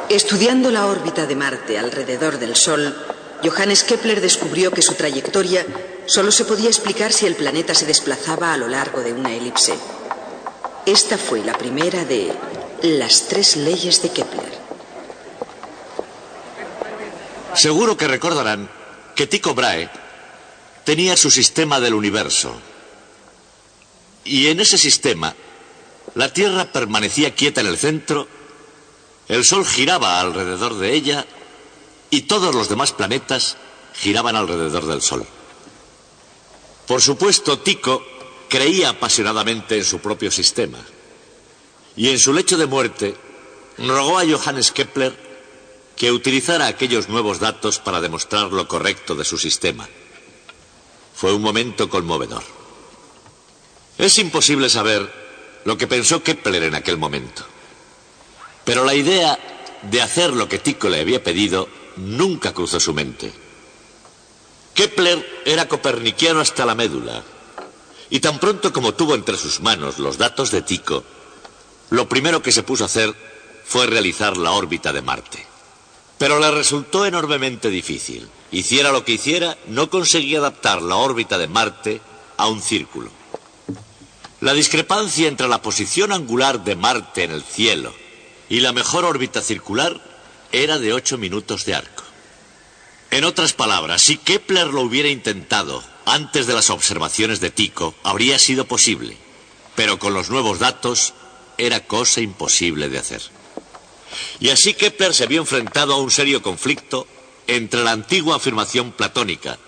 Estudiando la órbita de Marte alrededor del Sol, Johannes Kepler descubrió que su trayectoria solo se podía explicar si el planeta se desplazaba a lo largo de una elipse. Esta fue la primera de las 3 leyes de Kepler. Seguro que recordarán que Tycho Brahe tenía su sistema del universo. Y en ese sistema, la Tierra permanecía quieta en el centro, el Sol giraba alrededor de ella y todos los demás planetas giraban alrededor del Sol. Por supuesto, Tycho creía apasionadamente en su propio sistema y en su lecho de muerte rogó a Johannes Kepler que utilizara aquellos nuevos datos para demostrar lo correcto de su sistema. Fue un momento conmovedor. Es imposible saber lo que pensó Kepler en aquel momento, pero la idea de hacer lo que Tycho le había pedido nunca cruzó su mente. Kepler era copernicano hasta la médula, y tan pronto como tuvo entre sus manos los datos de Tycho, lo primero que se puso a hacer fue realizar la órbita de Marte. Pero le resultó enormemente difícil. Hiciera lo que hiciera, no conseguía adaptar la órbita de Marte a un círculo. La discrepancia entre la posición angular de Marte en el cielo y la mejor órbita circular era de 8 minutos de arco. En otras palabras, si Kepler lo hubiera intentado antes de las observaciones de Tycho, habría sido posible, pero con los nuevos datos era cosa imposible de hacer. Y así Kepler se vio enfrentado a un serio conflicto entre la antigua afirmación platónica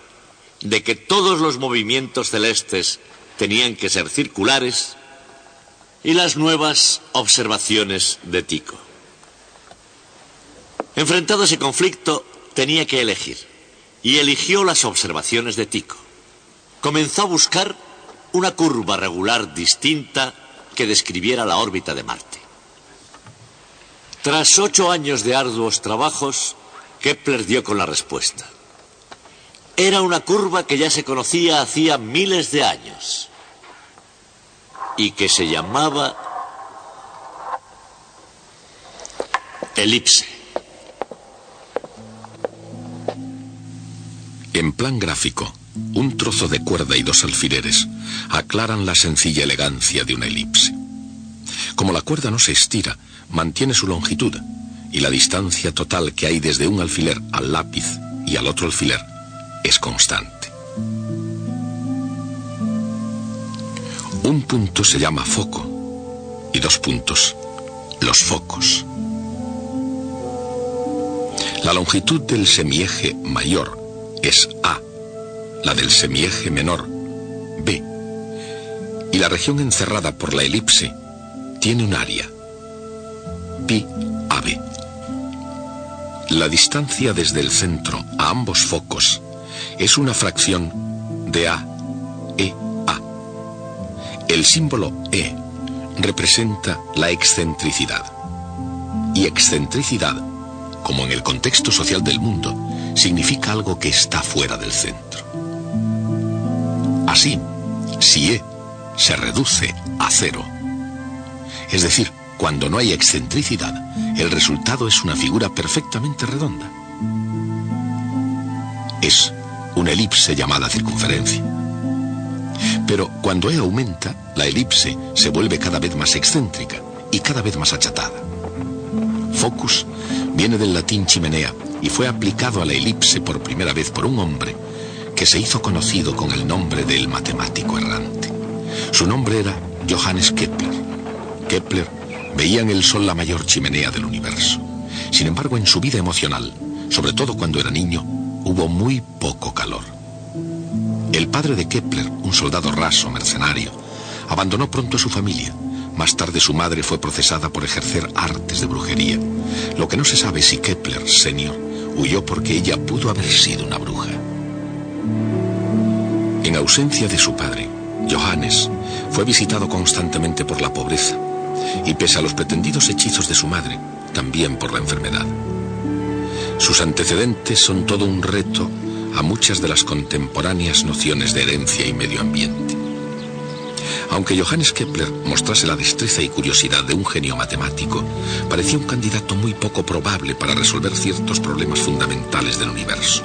de que todos los movimientos celestes tenían que ser circulares y las nuevas observaciones de Tycho. Enfrentado a ese conflicto, tenía que elegir, y eligió las observaciones de Tycho. Comenzó a buscar una curva regular distinta que describiera la órbita de Marte. Tras 8 años de arduos trabajos, Kepler dio con la respuesta. Era una curva que ya se conocía hacía miles de años y que se llamaba elipse. En plan gráfico, un trozo de cuerda y 2 alfileres aclaran la sencilla elegancia de una elipse. Como la cuerda no se estira, mantiene su longitud y la distancia total que hay desde un alfiler al lápiz y al otro alfiler es constante. Un punto se llama foco y 2 puntos los focos. La longitud del semieje mayor es A, la del semieje menor B, y la región encerrada por la elipse tiene un área pi AB. La distancia desde el centro a ambos focos es una fracción de A, E, A. El símbolo E representa la excentricidad. Y excentricidad, como en el contexto social del mundo, significa algo que está fuera del centro. Así, si E se reduce a 0, es decir, cuando no hay excentricidad, el resultado es una figura perfectamente redonda. Es una elipse llamada circunferencia. Pero cuando E aumenta, la elipse se vuelve cada vez más excéntrica y cada vez más achatada. Focus viene del latín chimenea y fue aplicado a la elipse por primera vez por un hombre que se hizo conocido con el nombre del matemático errante. Su nombre era Johannes Kepler. Kepler veía en el Sol la mayor chimenea del universo. Sin embargo, en su vida emocional, sobre todo cuando era niño, hubo muy poco calor. El padre de Kepler, un soldado raso, mercenario, abandonó pronto a su familia. Más tarde su madre fue procesada por ejercer artes de brujería. Lo que no se sabe es si Kepler, senior, huyó porque ella pudo haber sido una bruja. En ausencia de su padre, Johannes fue visitado constantemente por la pobreza y pese a los pretendidos hechizos de su madre, también por la enfermedad. Sus antecedentes son todo un reto a muchas de las contemporáneas nociones de herencia y medio ambiente. Aunque Johannes Kepler mostrase la destreza y curiosidad de un genio matemático, parecía un candidato muy poco probable para resolver ciertos problemas fundamentales del universo.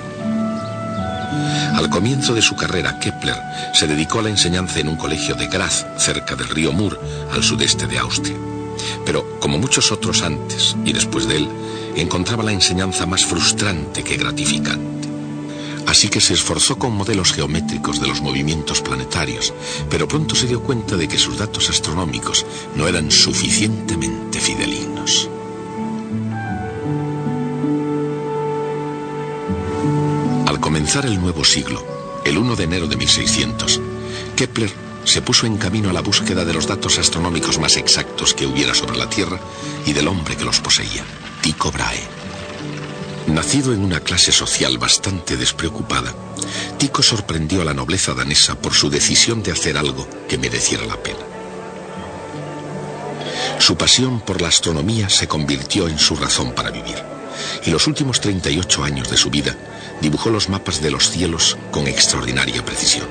Al comienzo de su carrera, Kepler se dedicó a la enseñanza en un colegio de Graz, cerca del río Mur, al sudeste de Austria. Pero, como muchos otros antes y después de él, encontraba la enseñanza más frustrante que gratificante. Así que se esforzó con modelos geométricos de los movimientos planetarios, pero pronto se dio cuenta de que sus datos astronómicos no eran suficientemente fidedignos. Al comenzar el nuevo siglo, el 1 de enero de 1600, Kepler se puso en camino a la búsqueda de los datos astronómicos más exactos que hubiera sobre la Tierra y del hombre que los poseía, Tycho Brahe. Nacido en una clase social bastante despreocupada, Tycho sorprendió a la nobleza danesa por su decisión de hacer algo que mereciera la pena. Su pasión por la astronomía se convirtió en su razón para vivir, y los últimos 38 años de su vida dibujó los mapas de los cielos con extraordinaria precisión.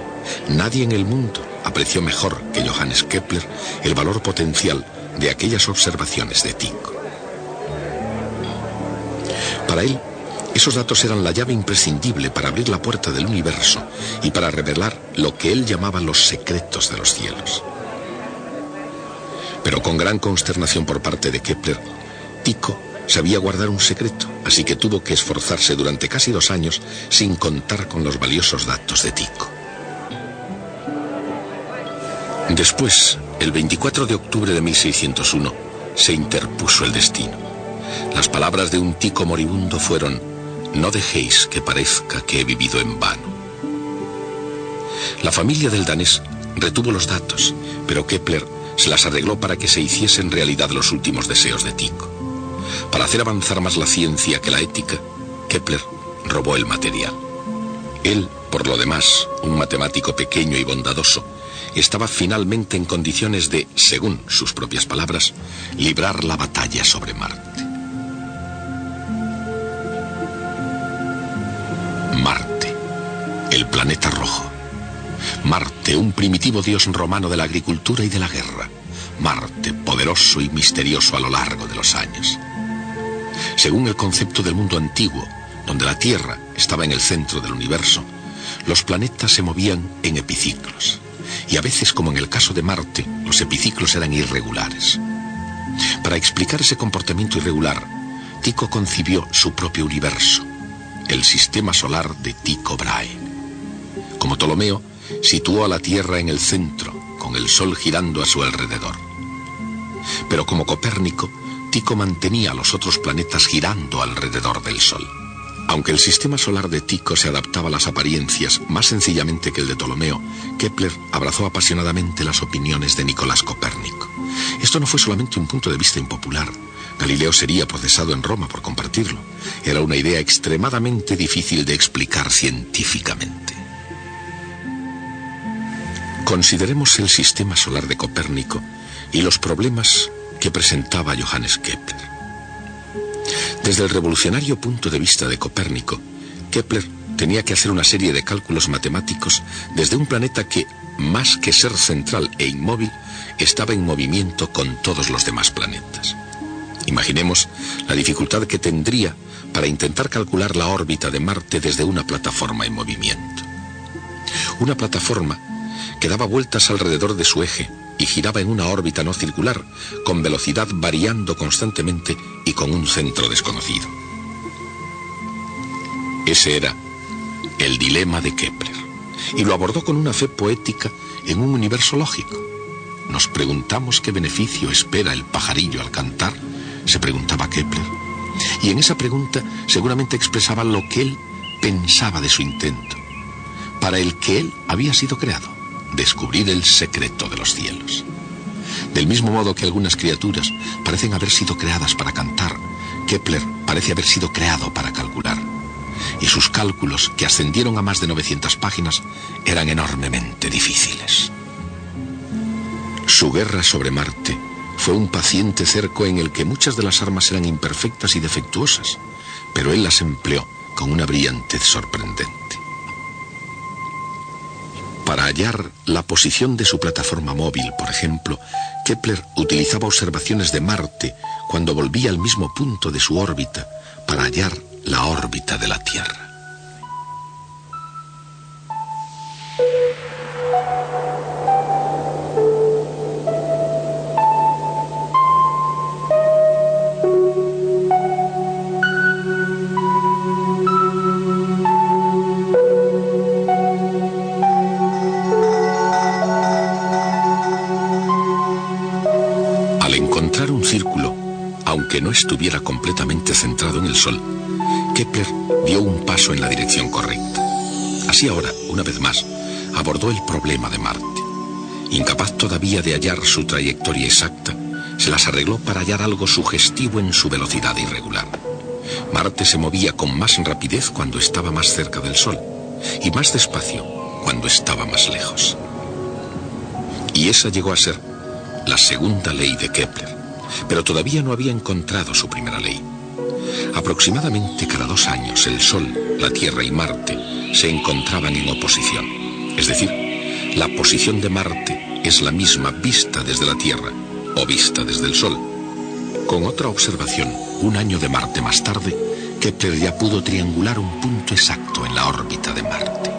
Nadie en el mundo apreció mejor que Johannes Kepler el valor potencial de aquellas observaciones de Tycho. Para él, esos datos eran la llave imprescindible para abrir la puerta del universo y para revelar lo que él llamaba los secretos de los cielos. Pero con gran consternación por parte de Kepler, Tycho sabía guardar un secreto, así que tuvo que esforzarse durante casi 2 años sin contar con los valiosos datos de Tycho. Después, el 24 de octubre de 1601, se interpuso el destino. Las palabras de un Tycho moribundo fueron: «No dejéis que parezca que he vivido en vano». La familia del danés retuvo los datos, pero Kepler se las arregló para que se hiciesen realidad los últimos deseos de Tycho. Para hacer avanzar más la ciencia que la ética, Kepler robó el material. Él, por lo demás, un matemático pequeño y bondadoso, estaba finalmente en condiciones de, según sus propias palabras, librar la batalla sobre Marte. Marte, el planeta rojo. Marte, un primitivo dios romano de la agricultura y de la guerra. Marte, poderoso y misterioso a lo largo de los años. Según el concepto del mundo antiguo, donde la Tierra estaba en el centro del universo, los planetas se movían en epiciclos. Y a veces, como en el caso de Marte, los epiciclos eran irregulares. Para explicar ese comportamiento irregular, Tycho concibió su propio universo, el sistema solar de Tycho Brahe. Como Ptolomeo, situó a la Tierra en el centro, con el Sol girando a su alrededor. Pero como Copérnico, Tycho mantenía a los otros planetas girando alrededor del Sol. Aunque el sistema solar de Tycho se adaptaba a las apariencias más sencillamente que el de Ptolomeo, Kepler abrazó apasionadamente las opiniones de Nicolás Copérnico. Esto no fue solamente un punto de vista impopular. Galileo sería procesado en Roma por compartirlo. Era una idea extremadamente difícil de explicar científicamente. Consideremos el sistema solar de Copérnico y los problemas que presentaba Johannes Kepler. Desde el revolucionario punto de vista de Copérnico, Kepler tenía que hacer una serie de cálculos matemáticos desde un planeta que, más que ser central e inmóvil, estaba en movimiento con todos los demás planetas. Imaginemos la dificultad que tendría para intentar calcular la órbita de Marte desde una plataforma en movimiento. Una plataforma que daba vueltas alrededor de su eje y giraba en una órbita no circular, con velocidad variando constantemente y con un centro desconocido. Ese era el dilema de Kepler, y lo abordó con una fe poética en un universo lógico. ¿Nos preguntamos qué beneficio espera el pajarillo al cantar?, se preguntaba Kepler, y en esa pregunta seguramente expresaba lo que él pensaba de su intento, para el que él había sido creado: descubrir el secreto de los cielos. Del mismo modo que algunas criaturas parecen haber sido creadas para cantar, Kepler parece haber sido creado para calcular. Y sus cálculos, que ascendieron a más de 900 páginas, eran enormemente difíciles. Su guerra sobre Marte fue un paciente cerco en el que muchas de las armas eran imperfectas y defectuosas, pero él las empleó con una brillantez sorprendente. Para hallar la posición de su plataforma móvil, por ejemplo, Kepler utilizaba observaciones de Marte cuando volvía al mismo punto de su órbita para hallar la órbita de la Tierra. Aunque no estuviera completamente centrado en el Sol, Kepler dio un paso en la dirección correcta. Así ahora, una vez más, abordó el problema de Marte. Incapaz todavía de hallar su trayectoria exacta, se las arregló para hallar algo sugestivo en su velocidad irregular. Marte se movía con más rapidez cuando estaba más cerca del Sol y más despacio cuando estaba más lejos. Y esa llegó a ser la segunda ley de Kepler. Pero todavía no había encontrado su primera ley. Aproximadamente cada 2 años el Sol, la Tierra y Marte se encontraban en oposición. Es decir, la posición de Marte es la misma vista desde la Tierra o vista desde el Sol. Con otra observación, 1 año de Marte más tarde, Kepler ya pudo triangular un punto exacto en la órbita de Marte.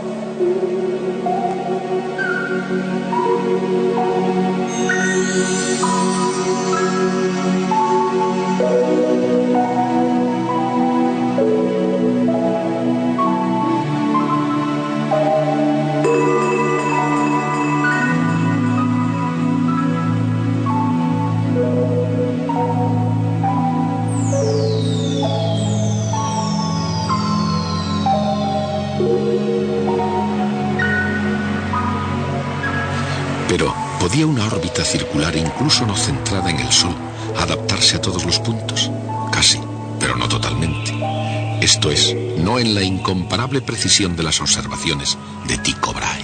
Pero, ¿podía una órbita circular, incluso no centrada en el Sol, adaptarse a todos los puntos? Casi, pero no totalmente. Esto es, no en la incomparable precisión de las observaciones de Tycho Brahe.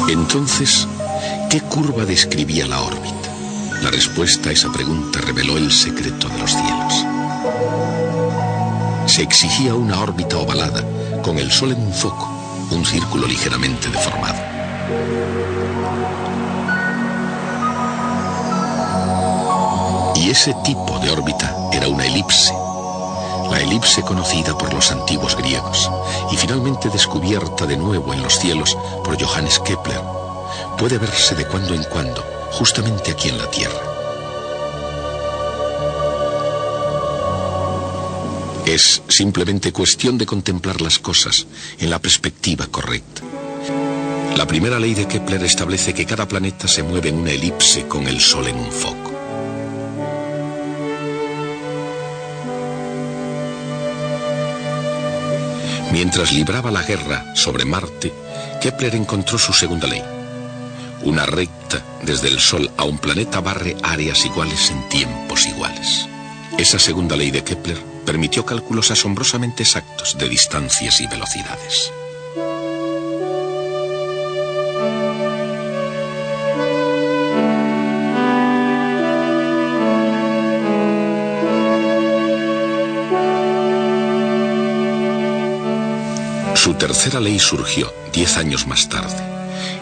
Entonces, ¿qué curva describía la órbita? La respuesta a esa pregunta reveló el secreto de los cielos. Se exigía una órbita ovalada, con el Sol en un foco, un círculo ligeramente deformado. Y ese tipo de órbita era una elipse, la elipse conocida por los antiguos griegos y finalmente descubierta de nuevo en los cielos por Johannes Kepler. Puede verse de cuando en cuando, justamente aquí en la Tierra. Es simplemente cuestión de contemplar las cosas en la perspectiva correcta. La primera ley de Kepler establece que cada planeta se mueve en una elipse con el Sol en un foco. Mientras libraba la guerra sobre Marte, Kepler encontró su segunda ley. Una recta desde el Sol a un planeta barre áreas iguales en tiempos iguales. Esa segunda ley de Kepler permitió cálculos asombrosamente exactos de distancias y velocidades. Su tercera ley surgió 10 años más tarde.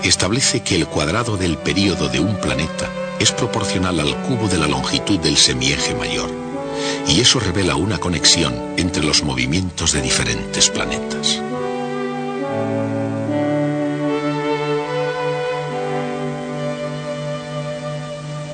Establece que el cuadrado del período de un planeta es proporcional al cubo de la longitud del semieje mayor. Y eso revela una conexión entre los movimientos de diferentes planetas.